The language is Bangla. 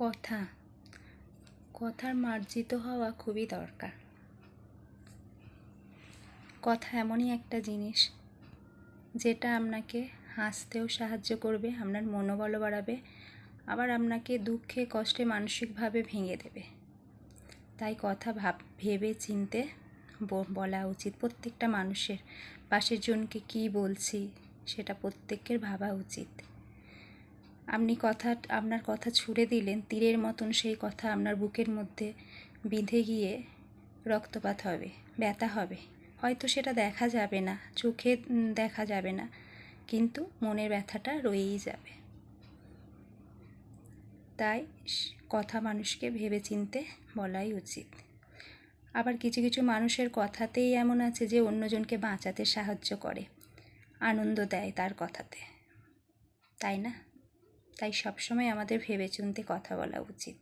কথা কথার মার্জিত হওয়া খুবই দরকার। কথা এমনই একটা জিনিস যেটা আপনাকে হাসতেও সাহায্য করবে, আপনার মনোবল বাড়াবে, আবার আপনাকে দুঃখে কষ্টে মানসিকভাবে ভেঙে দেবে। তাই কথা ভেবে চিনতে বলা উচিত প্রত্যেকটা মানুষের। পাশের জনকে কী বলছি সেটা প্রত্যেকের ভাবা উচিত। আপনার কথা ছুঁড়ে দিলেন, তীরের মতন সেই কথা আপনার বুকের মধ্যে বিঁধে গিয়ে রক্তপাত হবে, ব্যথা হবে। হয়তো সেটা দেখা যাবে না, চোখে দেখা যাবে না, কিন্তু মনের ব্যথাটা রয়েই যাবে। তাই কথা মানুষকে ভেবেচিন্তে বলাই উচিত। আবার কিছু কিছু মানুষের কথাতেই এমন আছে যে অন্যজনকে বাঁচাতে সাহায্য করে, আনন্দ দেয় তার কথাতে, তাই না? তাই সবসময় আমাদের ভেবেচিন্তে কথা বলা উচিত।